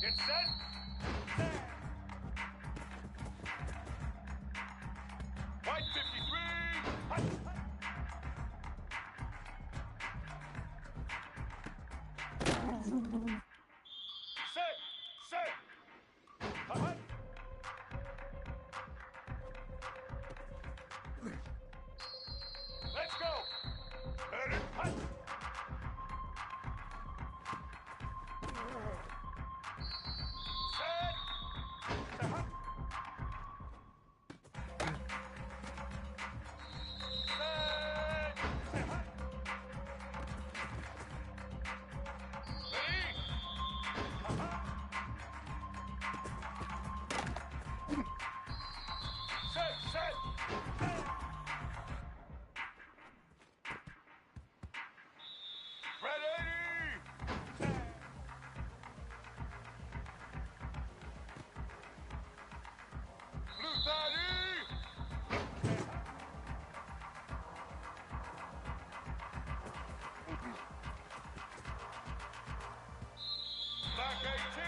Get set. White 53. Set. Let's go. Set. Black 18.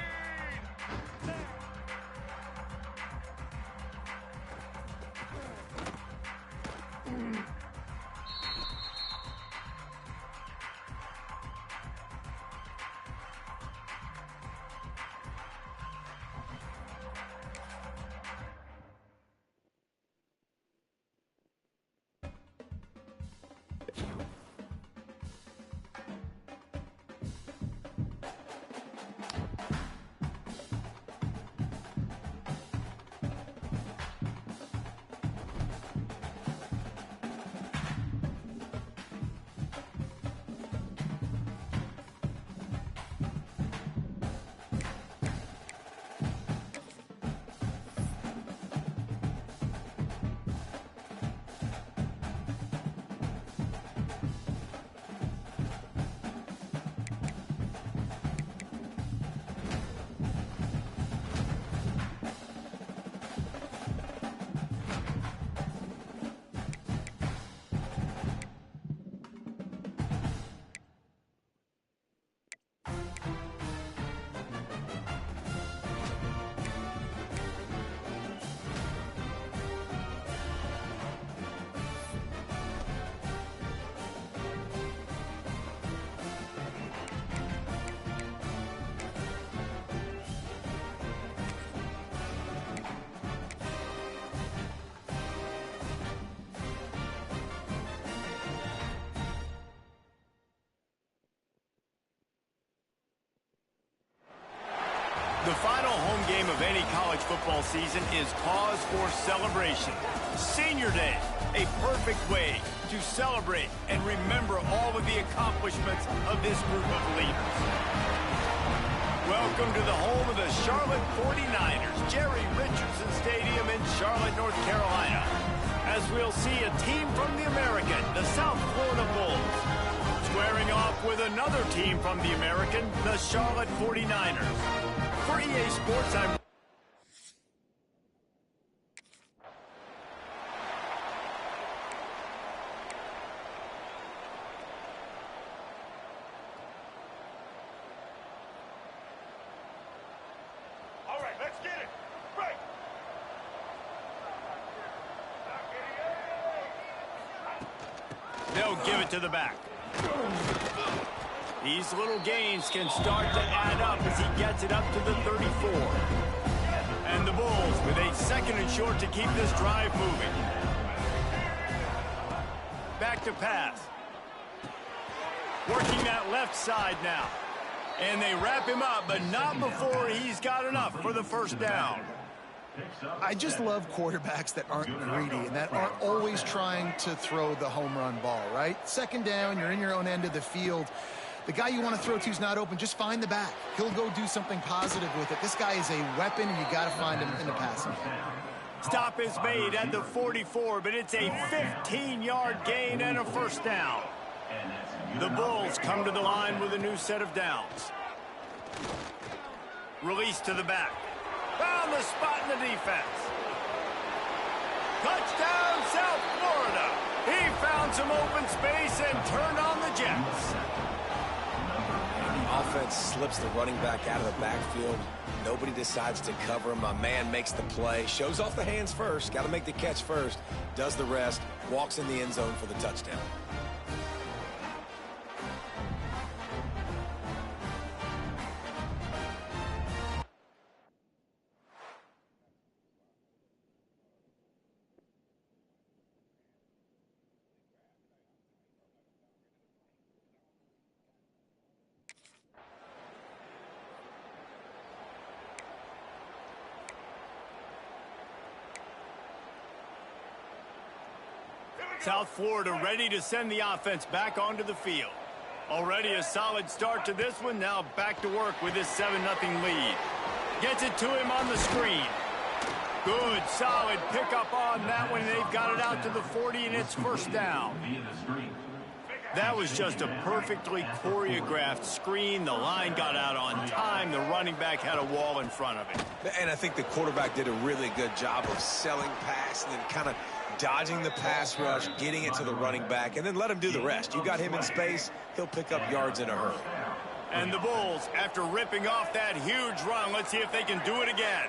The final home game of any college football season is cause for celebration. Senior Day, a perfect way to celebrate and remember all of the accomplishments of this group of leaders. Welcome to the home of the Charlotte 49ers, Jerry Richardson Stadium in Charlotte, North Carolina, as we'll see a team from the American, the South Florida Bulls, squaring off with another team from the American, the Charlotte 49ers. For EA Sports, I'm... All right, let's get it. Right. They'll give it to the back. These little gains can start to add up as he gets it up to the 34. And the Bulls with a second and short to keep this drive moving. Back to pass. Working that left side now. And they wrap him up, but not before he's got enough for the first down. I just love quarterbacks that aren't greedy and that aren't always trying to throw the home run ball, right? Second down, you're in your own end of the field. The guy you want to throw to is not open. Just find the back. He'll go do something positive with it. This guy is a weapon, and you got to find him in the passing game. Stop is made at the 44, but it's a 15-yard gain and a first down. The Bulls come to the line with a new set of downs. Release to the back. Found the spot in the defense. Touchdown, South Florida. He found some open space and turned on the Jets. The offense slips the running back out of the backfield. Nobody decides to cover him. My man makes the play. Shows off the hands first. Got to make the catch first. Does the rest. Walks in the end zone for the touchdown. South Florida ready to send the offense back onto the field. Already a solid start to this one. Now back to work with this 7-0 lead. Gets it to him on the screen. Good, solid pickup on that one. They've got it out to the 40, and it's first down. That was just a perfectly choreographed screen. The line got out on time. The running back had a wall in front of it. And I think the quarterback did a really good job of selling pass and then kind of dodging the pass rush, getting it to the running back, and then let him do the rest. You got him in space, he'll pick up yards in a hurry. And the Bulls, after ripping off that huge run, let's see if they can do it again.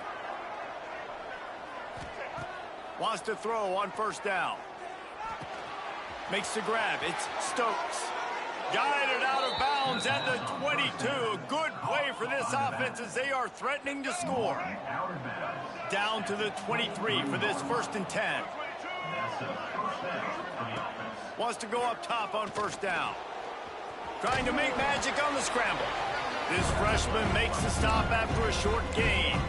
Wants to throw on first down. Makes the grab. It's Stokes. Guided out of bounds at the 22. A good play for this offense as they are threatening to score. Down to the 23 for this 1st and 10. Wants to go up top on first down. Trying to make magic on the scramble. This freshman makes the stop after a short gain.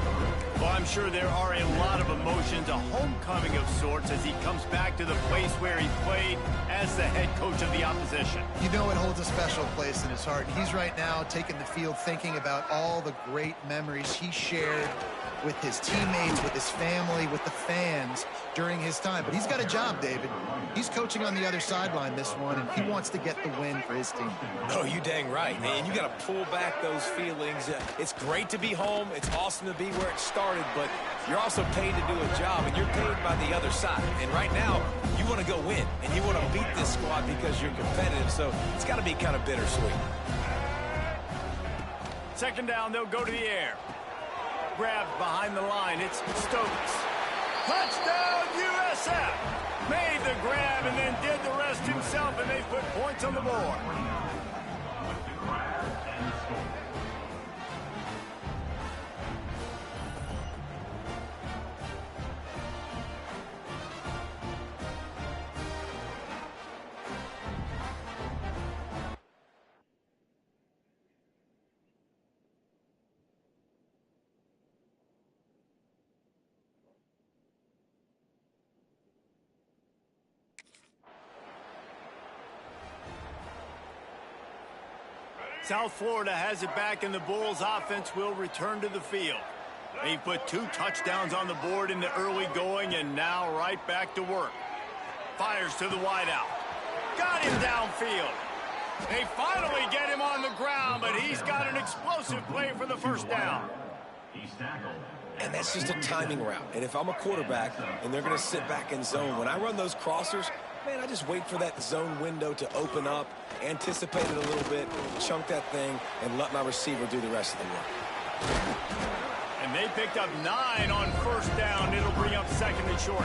Well, I'm sure there are a lot of emotions, a homecoming of sorts as he comes back to the place where he played as the head coach of the opposition. You know it holds a special place in his heart. He's right now taking the field thinking about all the great memories he shared with his teammates, with his family, with the fans during his time. But he's got a job, David. He's coaching on the other sideline this one, and he wants to get the win for his team. Oh, you dang right, man. You got to pull back those feelings. It's great to be home. It's awesome to be where it started, but you're also paid to do a job, and you're paid by the other side. And right now, you want to go win, and you want to beat this squad because you're competitive, so it's got to be kind of bittersweet. Second down, they'll go to the air. Grabbed behind the line. It's Stokes. Touchdown, USF! Made the grab and then did the rest himself, and they put points on the board. South Florida has it back, and the Bulls offense will return to the field. They put 2 touchdowns on the board in the early going, and now right back to work. Fires to the wideout. Got him downfield. They finally get him on the ground, but he's got an explosive play for the first down. And that's just a timing route. And if I'm a quarterback and they're going to sit back in zone, when I run those crossers, man, I just wait for that zone window to open up, anticipate it a little bit, chunk that thing, and let my receiver do the rest of the work. And they picked up 9 on first down. It'll bring up 2nd and short.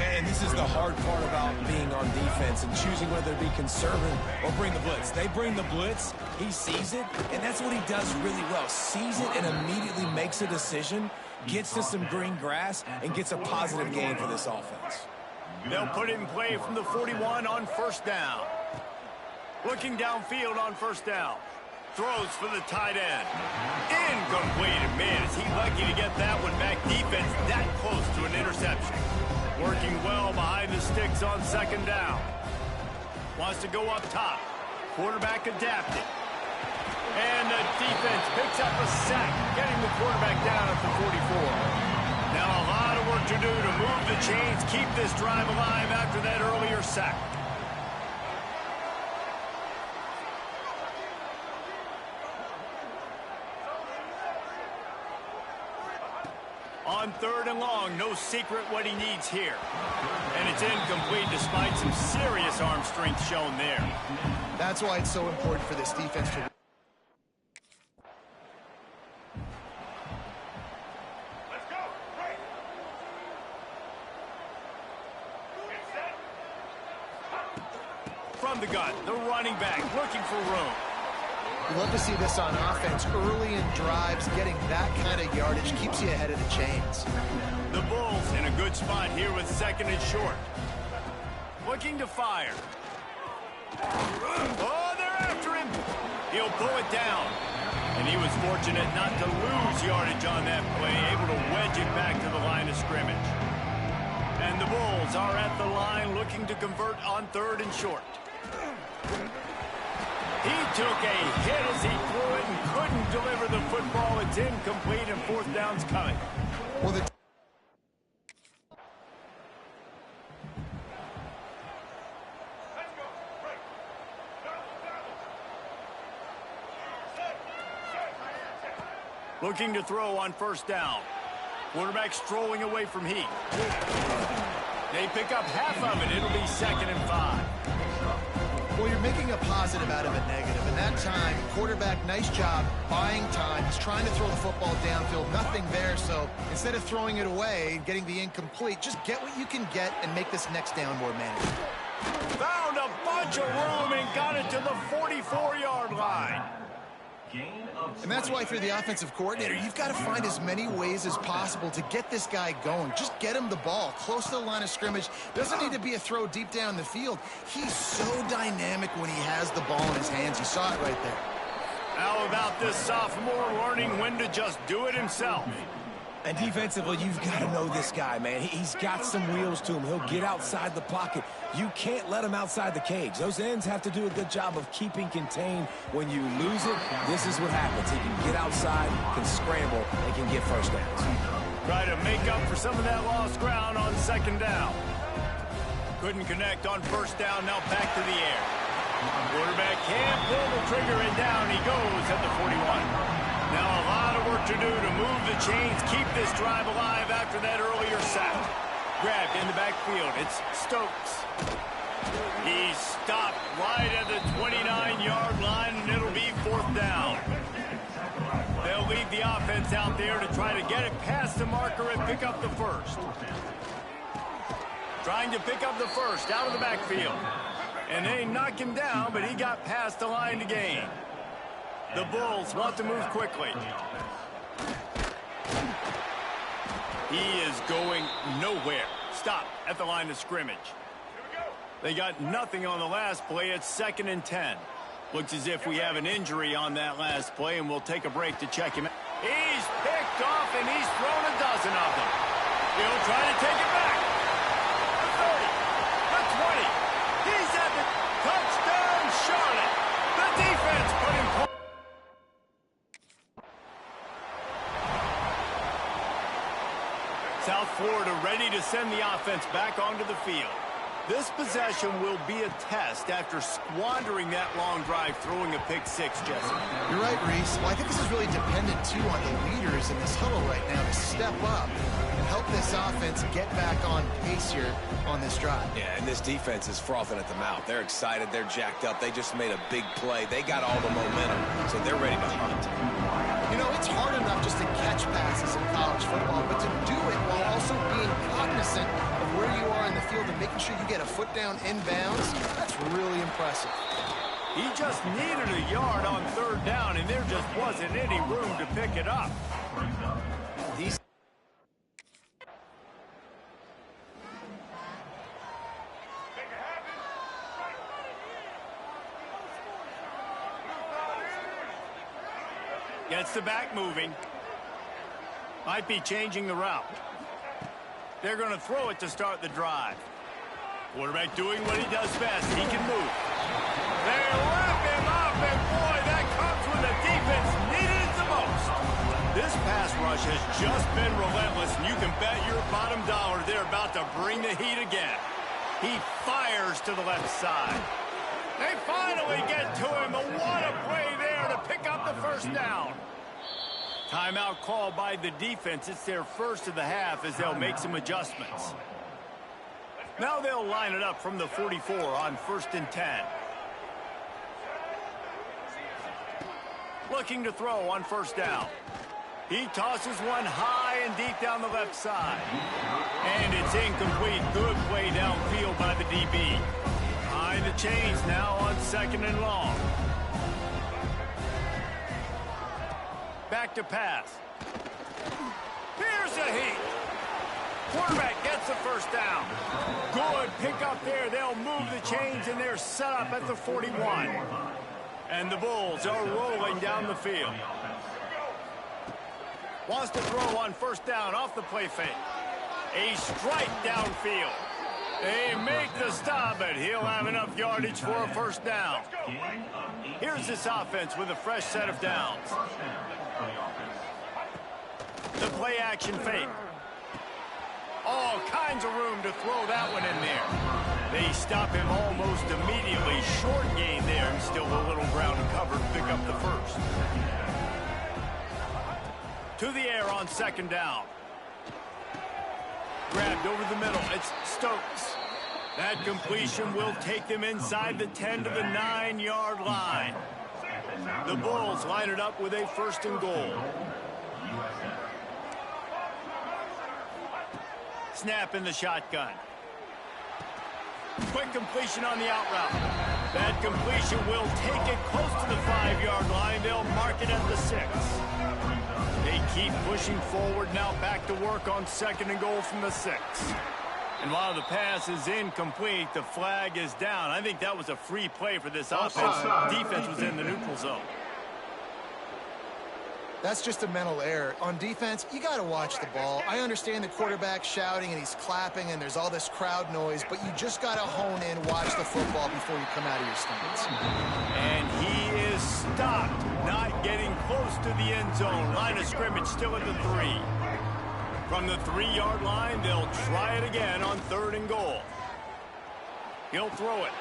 And this is the hard part about being on defense and choosing whether to be conservative or bring the blitz. They bring the blitz, he sees it, and that's what he does really well. Sees it and immediately makes a decision, gets to some green grass, and gets a positive gain for this offense. They'll put it in play from the 41 on first down. Looking downfield on first down. Throws for the tight end. Incomplete. And man, is he lucky to get that one back. Defense that close to an interception. Working well behind the sticks on second down. Wants to go up top. Quarterback adapted. And the defense picks up a sack, getting the quarterback down at the 44. Now a lot of work to do to move the chains, keep this drive alive after that earlier sack. On 3rd and long, no secret what he needs here. And it's incomplete despite some serious arm strength shown there. That's why it's so important for this defense to... Let's go. Right. Get set. From the gun, the running back looking for room. You love to see this on offense. Early in drives, getting that kind of yardage keeps you ahead of the chains. The Bulls in a good spot here with 2nd and short. Looking to fire. Oh, they're after him. He'll pull it down. And he was fortunate not to lose yardage on that play, able to wedge it back to the line of scrimmage. And the Bulls are at the line looking to convert on 3rd and short. He took a hit as he threw it and couldn't deliver the football. It's incomplete and 4th down's coming. Well, the... Let's go. Right. Set. Looking to throw on 1st down. Quarterback strolling away from Heat. They pick up half of it. It'll be 2nd and 5. Well, you're making a positive out of a negative. And that time, quarterback, nice job buying time. He's trying to throw the football downfield. Nothing there, so instead of throwing it away, getting the incomplete, just get what you can get and make this next down more manageable. Found a bunch of room and got it to the 44-yard line. And that's why, if you're the offensive coordinator, you've got to find as many ways as possible to get this guy going. Just get him the ball close to the line of scrimmage. Doesn't need to be a throw deep down the field. He's so dynamic when he has the ball in his hands. You saw it right there. How about this sophomore learning when to just do it himself? And defensively, you've got to know this guy, man. He's got some wheels to him. He'll get outside the pocket. You can't let him outside the cage. Those ends have to do a good job of keeping contained. When you lose it, this is what happens. He can get outside, can scramble, and can get 1st downs. Try to make up for some of that lost ground on 2nd down. Couldn't connect on 1st down. Now back to the air. Quarterback can't pull the trigger, and down he goes at the 41. Now a lot of work to do to move the chains, keep this drive alive after that earlier sack. Grabbed in the backfield. It's Stokes. He's stopped right at the 29-yard line, and it'll be 4th down. They'll leave the offense out there to try to get it past the marker and pick up the 1st. Trying to pick up the 1st out of the backfield. And they knock him down, but he got past the line to gain. The Bulls want to move quickly. He is going nowhere. Stop at the line of scrimmage. They got nothing on the last play. It's 2nd and 10. Looks as if we have an injury on that last play, and we'll take a break to check him out. He's picked off, and he's thrown a dozen of them. He'll try to take it back. The 30, the 20. He's at the touchdown, Charlotte. The defense put him. South Florida ready to send the offense back onto the field. This possession will be a test after squandering that long drive, throwing a pick 6, Jesse. You're right, Reese. Well, I think this is really dependent, too, on the leaders in this huddle right now to step up and help this offense get back on pace here on this drive. Yeah, and this defense is frothing at the mouth. They're excited. They're jacked up. They just made a big play. They got all the momentum, so they're ready to hunt. You know, it's hard enough just to catch passes in college football, but to do it while also being cognizant of where you are in the field and making sure you get a foot down inbounds, that's really impressive. He just needed a yard on 3rd down, and there just wasn't any room to pick it up. These gets the back moving. Might be changing the route. They're going to throw it to start the drive. Quarterback doing what he does best. He can move. They wrap him up, and boy, that comes when the defense needed it the most. This pass rush has just been relentless, and you can bet your bottom dollar they're about to bring the heat again. He fires to the left side. They finally get to him, but what a play there to pick up the 1st down. Timeout called by the defense. It's their first of the half as they'll make some adjustments. Now they'll line it up from the 44 on 1st and 10. Looking to throw on 1st down. He tosses one high and deep down the left side. And it's incomplete. Good play downfield by the DB. Behind the chains now on 2nd and long. Back to pass. Here's a heat. Quarterback gets the 1st down. Good pick up there. They'll move the chains, and they're set up at the 41. And the Bulls are rolling down the field. Wants to throw on 1st down off the play fake. A strike downfield. They make the stop, but he'll have enough yardage for a 1st down. Here's this offense with a fresh set of downs. The play action fake. All kinds of room to throw that one in there. They stop him almost immediately. Short gain there, and still a little ground covered. Pick up the 1st. To the air on 2nd down. Grabbed over the middle. It's Stokes. That completion will take them inside the 10 to the 9-yard line. The Bulls line it up with a 1st and goal. Snap in the shotgun. Quick completion on the out route. That completion will take it close to the 5-yard line. They'll mark it at the 6. They keep pushing forward now, back to work on 2nd and goal from the 6. And while the pass is incomplete, the flag is down. I think that was a free play for this offense. Defense was in the neutral zone. That's just a mental error. On defense, you got to watch the ball. I understand the quarterback shouting and he's clapping and there's all this crowd noise, but you just got to hone in, watch the football before you come out of your stance. And he is stopped, not getting close to the end zone. Line of scrimmage still at the 3. From the 3-yard line, they'll try it again on 3rd and goal. He'll throw it.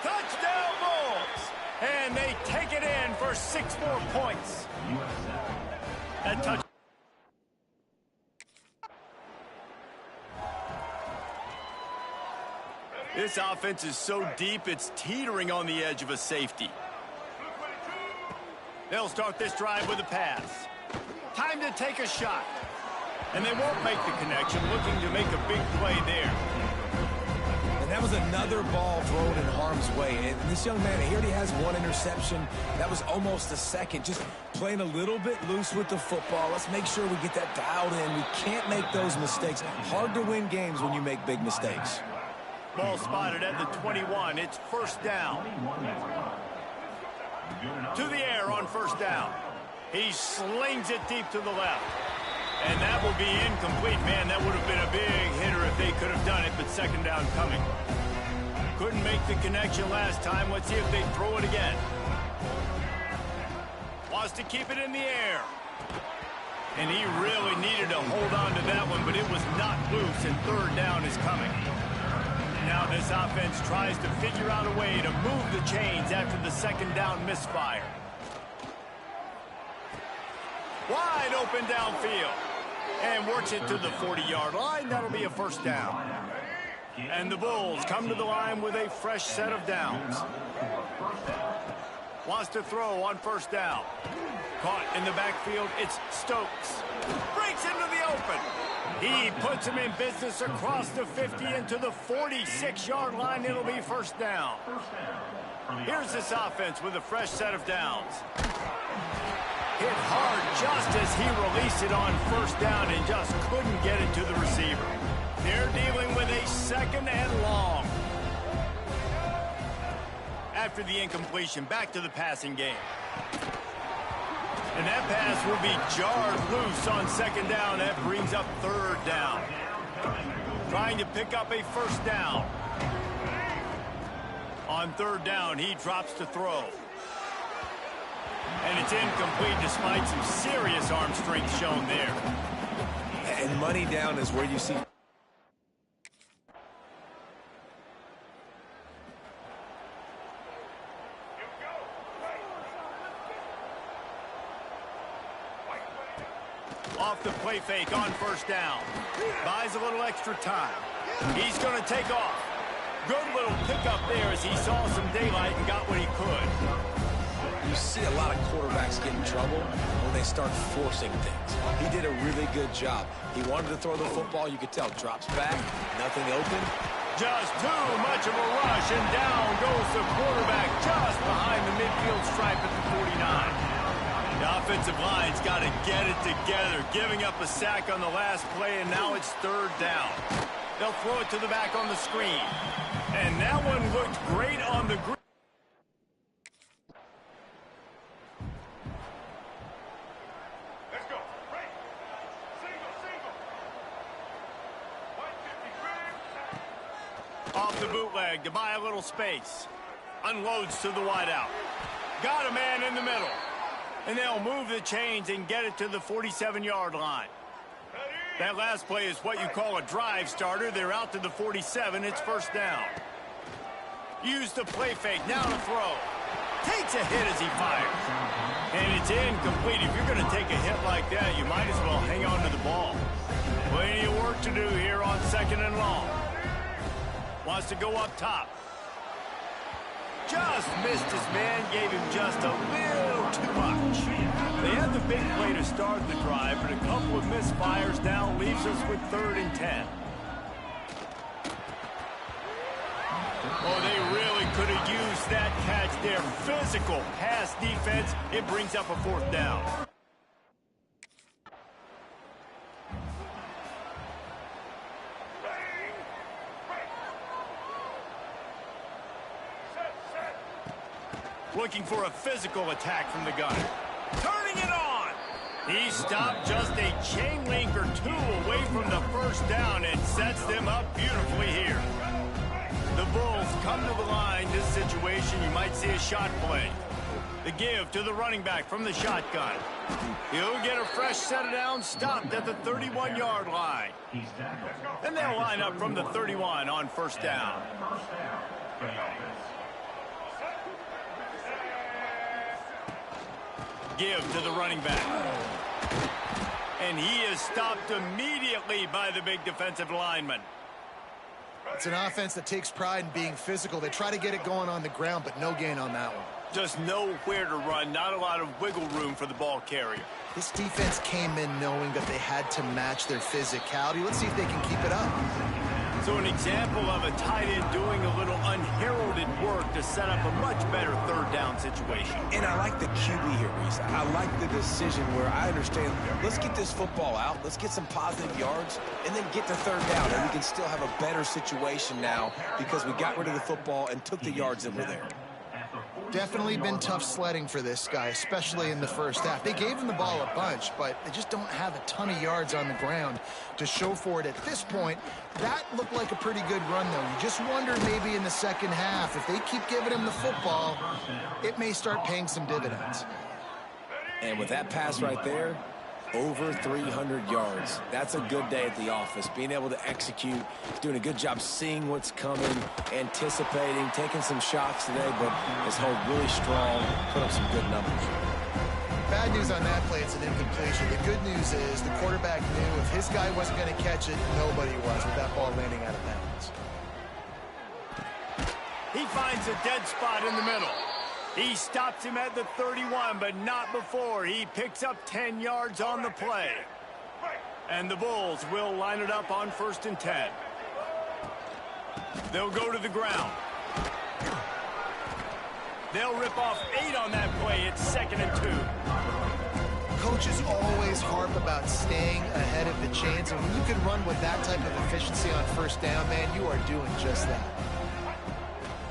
Touchdown, Bulls! And they take it in for 6 more points. That touch. This offense is so deep, it's teetering on the edge of a safety. They'll start this drive with a pass. Time to take a shot. And they won't make the connection, looking to make a big play there. And that was another ball thrown in harm's way. And this young man, he already has 1 interception. That was almost a second. Just playing a little bit loose with the football. Let's make sure we get that dialed in. We can't make those mistakes. Hard to win games when you make big mistakes. Ball spotted at the 21. It's 1st down. To the air on 1st down. He slings it deep to the left. And that will be incomplete. Man, that would have been a big hitter if they could have done it, but 2nd down coming. Couldn't make the connection last time. Let's see if they throw it again. Wants to keep it in the air. And he really needed to hold on to that one, but it was not loose, and 3rd down is coming. Now this offense tries to figure out a way to move the chains after the 2nd down misfire. Wide open downfield. And works it to the 40-yard line. That'll be a 1st down. And the Bulls come to the line with a fresh set of downs. Wants to throw on 1st down. Caught in the backfield. It's Stokes. Breaks into the open. He puts him in business across the 50 into the 46-yard line. It'll be 1st down. Here's this offense with a fresh set of downs. Hit hard just as he released it on 1st down and just couldn't get it to the receiver. They're dealing with a 2nd and long. After the incompletion, back to the passing game. And that pass will be jarred loose on 2nd down. That brings up 3rd down. Trying to pick up a 1st down. On 3rd down, he drops to throw. And it's incomplete despite some serious arm strength shown there. And money down is where you see. off the play fake on first down. Buys a little extra time. He's going to take off. Good little pickup there as he saw some daylight and got what he could. You see a lot of quarterbacks get in trouble when they start forcing things. He did a really good job. He wanted to throw the football. You could tell. Drops back. Nothing open. Just too much of a rush, and down goes the quarterback just behind the midfield stripe at the 49. The offensive line's got to get it together, giving up a sack on the last play, and now it's third down. They'll throw it to the back on the screen. And that one looked great on the green. Let's go. Right. Single, single. 153. Off the bootleg to buy a little space. Unloads to the wideout. Got a man in the middle. And they'll move the chains and get it to the 47-yard line. That last play is what you call a drive starter. They're out to the 47. It's first down. Use the play fake. Now to throw. Takes a hit as he fires. And it's incomplete. If you're going to take a hit like that, you might as well hang on to the ball. Plenty of work to do here on second and long. Wants to go up top. Just missed his man, gave him just a little too much. They had the big play to start the drive, but a couple of misfires now leaves us with 3rd and 10. Oh, they really could have used that catch there. Physical pass defense. It brings up a 4th down. Looking for a physical attack from the gunner. Turning it on. He stopped just a chain link or two away from the first down and sets them up beautifully here. The Bulls come to the line. This situation, you might see a shot play. The give to the running back from the shotgun. He'll get a fresh set of downs, stopped at the 31-yard line. And they'll line up from the 31 on first down. Give to the running back. And he is stopped immediately by the big defensive lineman. It's an offense that takes pride in being physical. They try to get it going on the ground, but no gain on that one. Just nowhere to run, not a lot of wiggle room for the ball carrier. This defense came in knowing that they had to match their physicality. Let's see if they can keep it up. So an example of a tight end doing a little unheralded work to set up a much better 3rd down situation. And I like the QB here, Reese. I like the decision where I understand, let's get this football out, let's get some positive yards, and then get to 3rd down, and we can still have a better situation now because we got rid of the football and took the yards that were there. Definitely been tough sledding for this guy, especially in the first half. They gave him the ball a bunch, but they just don't have a ton of yards on the ground to show for it at this point. That looked like a pretty good run, though. You just wonder maybe in the second half, if they keep giving him the football, it may start paying some dividends. And with that pass right there, over 300 yards. That's a good day at the office. Being able to execute, doing a good job seeing what's coming, anticipating, taking some shots today, but has held really strong, put up some good numbers. Bad news on that play, it's an incompletion. The good news is the quarterback knew if his guy wasn't going to catch it, nobody was with that ball landing out of bounds. He finds a dead spot in the middle. He stops him at the 31, but not before. He picks up 10 yards on the play. And the Bulls will line it up on 1st and 10. They'll go to the ground. They'll rip off 8 on that play. It's 2nd and 2. Coaches always harp about staying ahead of the chains, and when you can run with that type of efficiency on 1st down, man, you are doing just that.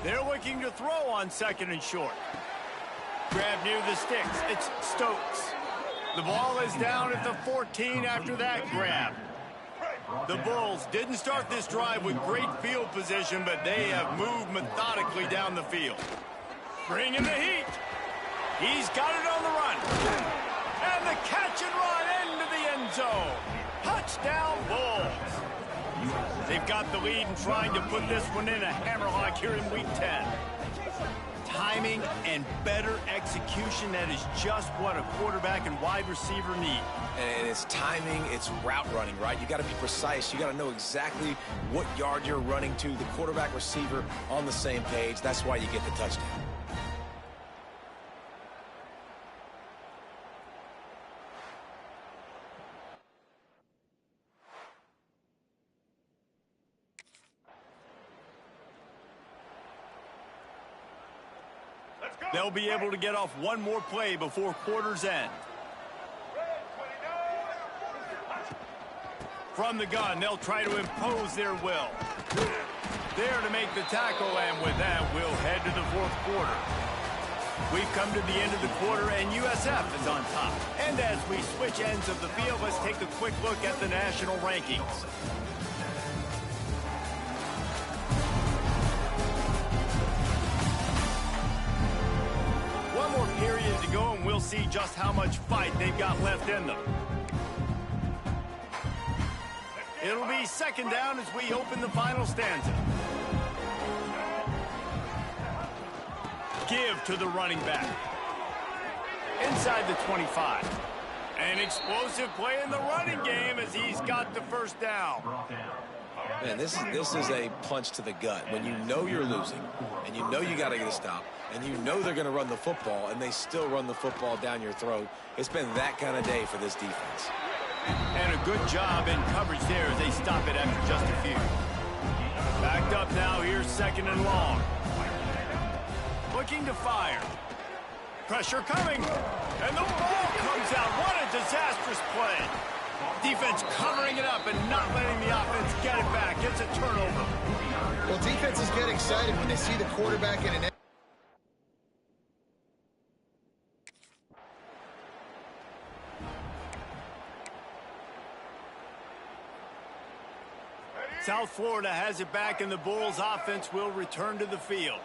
They're looking to throw on 2nd and short. Grab near the sticks. It's Stokes. The ball is down at the 14 after that grab. The Bulls didn't start this drive with great field position, but they have moved methodically down the field. Bringing the heat. He's got it on the run. And the catch and run into the end zone. Touchdown, Bulls. They've got the lead and trying to put this one in a hammerlock here in Week 10. timing and better execution. That is just what a quarterback and wide receiver need. And it's timing, it's route running, right? You got to be precise. You got to know exactly what yard you're running to. The quarterback, receiver on the same page. That's why you get the touchdown. They'll be able to get off one more play before quarter's end. From the gun, they'll try to impose their will. There to make the tackle, and with that, we'll head to the fourth quarter. We've come to the end of the quarter, and USF is on top. And as we switch ends of the field, let's take a quick look at the national rankings. One more period to go, and we'll see just how much fight they've got left in them. It'll be second down as we open the final stanza. Give to the running back. Inside the 25. An explosive play in the running game as he's got the first down. Man, this is a punch to the gut. When you know you're losing, and you know you got to get a stop, and you know they're going to run the football, and they still run the football down your throat. It's been that kind of day for this defense. And a good job in coverage there as they stop it after just a few. Backed up now, here's second and long. Looking to fire. Pressure coming. And the ball comes out. What a disastrous play. Defense covering it up and not letting the offense get it back. It's a turnover. Well, defenses get excited when they see the quarterback in an... South Florida has it back, and the Bulls offense will return to the field.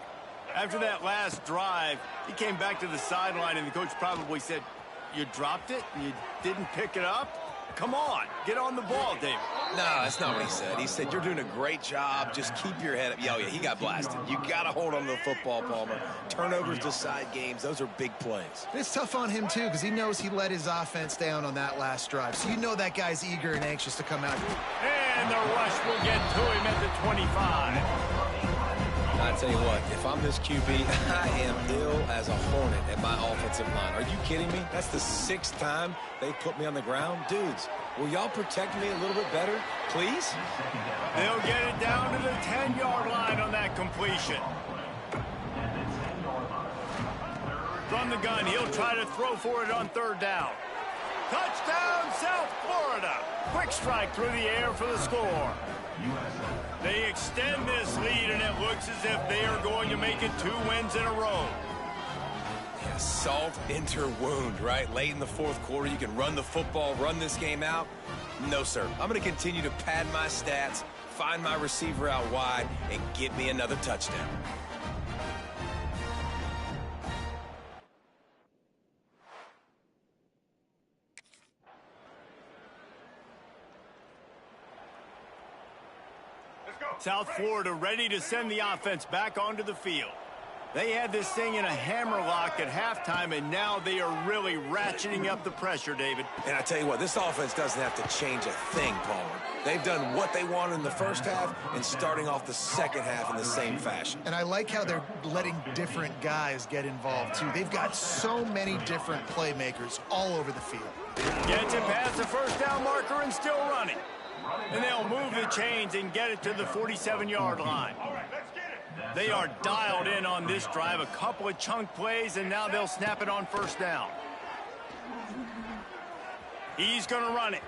After that last drive, he came back to the sideline, and the coach probably said, "You dropped it? You didn't pick it up? Come on, get on the ball, David." No, that's not what he said. He said, "You're doing a great job. Just keep your head up." Oh, yeah, he got blasted. You got to hold on to the football, Palmer. Turnovers decide games. Those are big plays. It's tough on him, too, because he knows he let his offense down on that last drive. So you know that guy's eager and anxious to come out. And the rush will get to him at the 25. I tell you what, if I'm this QB, I am ill as a hornet at my offensive line. Are you kidding me? That's the 6th time they put me on the ground. Dudes, will y'all protect me a little bit better, please? They'll get it down to the 10-yard line on that completion. From the gun, he'll try to throw for it on third down. Touchdown, South Florida. Quick strike through the air for the score. They extend this lead, and it looks as if they are going to make it 2 wins in a row. Yeah, salt enter wound, right? Late in the fourth quarter, you can run the football, run this game out. No, sir. I'm going to continue to pad my stats, find my receiver out wide, and get me another touchdown. South Florida ready to send the offense back onto the field. They had this thing in a hammerlock at halftime, and now they are really ratcheting up the pressure, David. And I tell you what, this offense doesn't have to change a thing, Palmer. They've done what they wanted in the first half and starting off the second half in the same fashion. And I like how they're letting different guys get involved, too. They've got so many different playmakers all over the field. Gets it past the first down marker and still running. And they'll move the chains and get it to the 47-yard line. They are dialed in on this drive. A couple of chunk plays, and now they'll snap it on first down. He's going to run it.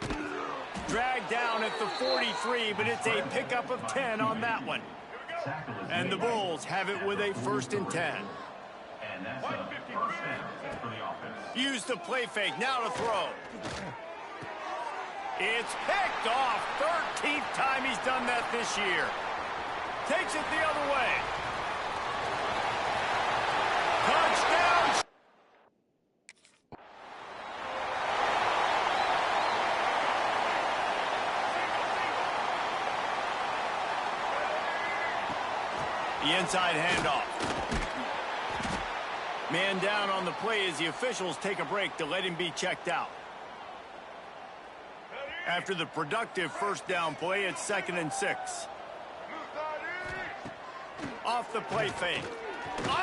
Dragged down at the 43, but it's a pickup of 10 on that one. And the Bulls have it with a 1st and 10. Use the play fake. Now to throw. It's picked off. 13th time he's done that this year. Takes it the other way. Touchdown. The inside handoff. Man down on the play as the officials take a break to let him be checked out. After the productive first down play, it's 2nd and 6. Off the play fake.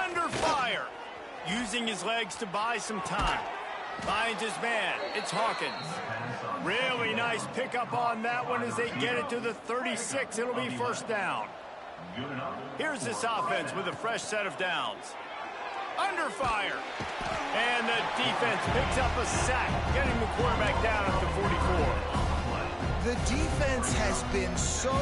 Under fire. Using his legs to buy some time. Finds his man. It's Hawkins. Really nice pickup on that one as they get it to the 36. It'll be first down. Here's this offense with a fresh set of downs. Under fire. And the defense picks up a sack, getting the quarterback down at the 44. The defense has been so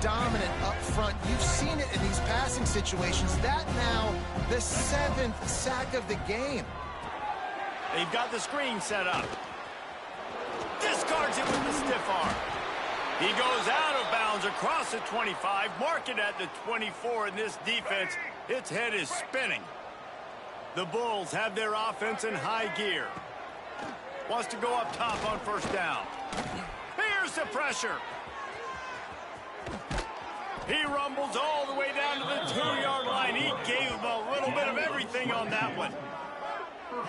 dominant up front. You've seen it in these passing situations. That now the 7th sack of the game. They've got the screen set up. Discards it with the stiff arm. He goes out of bounds across the 25, mark it at the 24, and this defense, its head is spinning. The Bulls have their offense in high gear. Wants to go up top on first down. Here's the pressure. He rumbles all the way down to the 2-yard line. He gave him a little bit of everything on that one.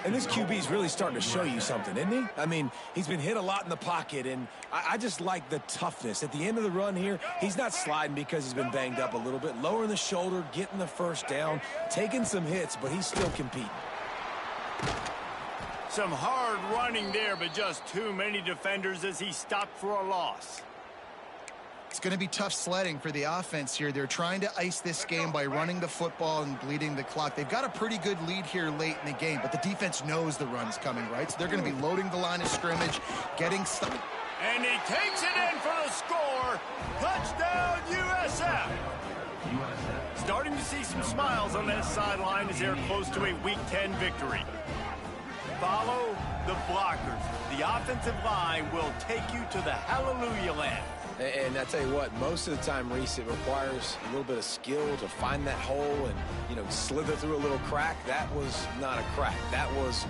And this QB's really starting to show you something, isn't he? I mean, he's been hit a lot in the pocket, and I just like the toughness. At the end of the run here, he's not sliding because he's been banged up a little bit. Lowering the shoulder, getting the first down, taking some hits, but he's still competing. Some hard running there, but just too many defenders as he stopped for a loss. It's going to be tough sledding for the offense here. They're trying to ice this game by running the football and bleeding the clock. They've got a pretty good lead here late in the game, but the defense knows the run's coming, right? So they're going to be loading the line of scrimmage, getting stuck. And he takes it in for the score. Touchdown, USF. Starting to see some smiles on that sideline as they're close to a Week 10 victory. Follow the blockers. The offensive line will take you to the hallelujah land. And I tell you what, most of the time, Reese, it requires a little bit of skill to find that hole and, you know, slither through a little crack. That was not a crack. That was...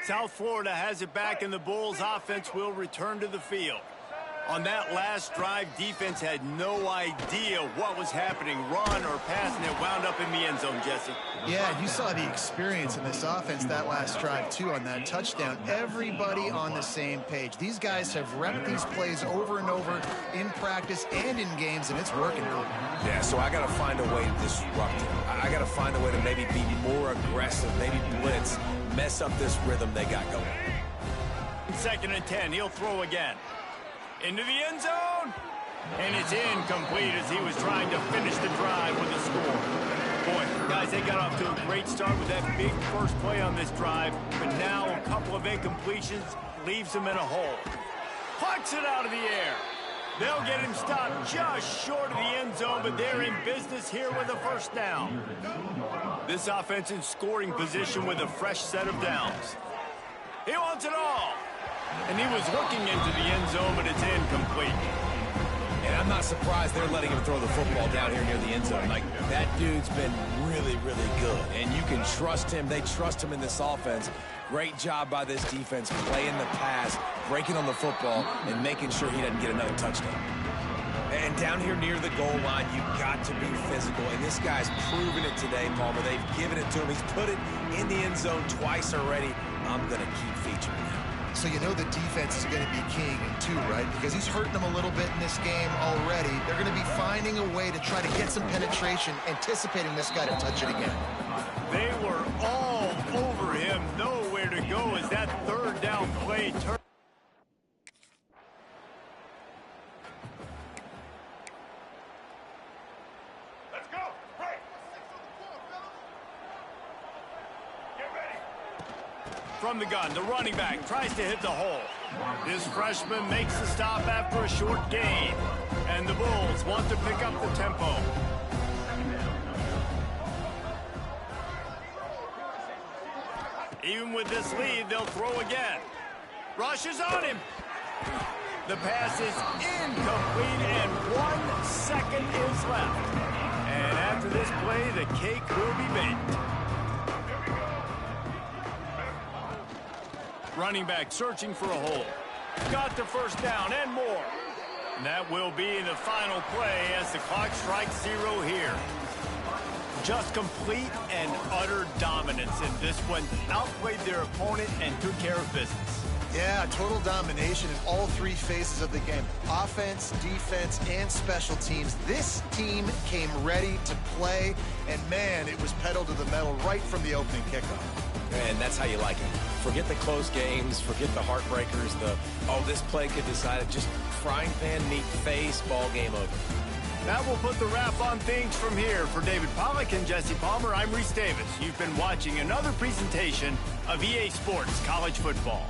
South Florida has it back, and the Bulls offense will return to the field. On that last drive, defense had no idea what was happening, run or pass, and it wound up in the end zone, Jesse. Yeah, you saw the experience in this offense that last drive, too, on that touchdown. Everybody on the same page. These guys have repped these plays over and over in practice and in games, and it's working. Yeah, so I got to find a way to disrupt it. I got to find a way to maybe be more aggressive, maybe blitz, mess up this rhythm they got going. 2nd and 10, he'll throw again. Into the end zone, and it's incomplete as he was trying to finish the drive with a score. Boy, guys, they got off to a great start with that big first play on this drive, but now a couple of incompletions leaves them in a hole. Plucks it out of the air. They'll get him stopped just short of the end zone, but they're in business here with a first down. This offense in scoring position with a fresh set of downs. He wants it all. And he was looking into the end zone, but it's incomplete. And I'm not surprised they're letting him throw the football down here near the end zone. Like, that dude's been really, really good. And you can trust him. They trust him in this offense. Great job by this defense playing the pass, breaking on the football, and making sure he doesn't get another touchdown. And down here near the goal line, you've got to be physical. And this guy's proven it today, Palmer. They've given it to him. He's put it in the end zone twice already. I'm going to keep featuring him. So you know the defense is going to be king too, right? Because he's hurting them a little bit in this game already. They're going to be finding a way to try to get some penetration, anticipating this guy to touch it again. They were all over him, nowhere to go as that third down play turned. Let's go. Right. Get ready. From the gun, the running back tries to hit the hole. This freshman makes the stop after a short gain. And the Bulls want to pick up the tempo. Even with this lead, they'll throw again. Rushes on him. The pass is incomplete, and 1 second is left. And after this play, the cake will be baked. Running back searching for a hole. Got the first down and more. And that will be the final play as the clock strikes 0 here. Just complete and utter dominance in this one. Outplayed their opponent and took care of business. Yeah, total domination in all three phases of the game. Offense, defense, and special teams. This team came ready to play, and man, it was pedal to the metal right from the opening kickoff. And that's how you like it. Forget the close games, forget the heartbreakers, this play could decide it. Just frying pan, meat face, ball game over. That will put the wrap on things from here. For David Pollack and Jesse Palmer, I'm Reese Davis. You've been watching another presentation of EA Sports College Football.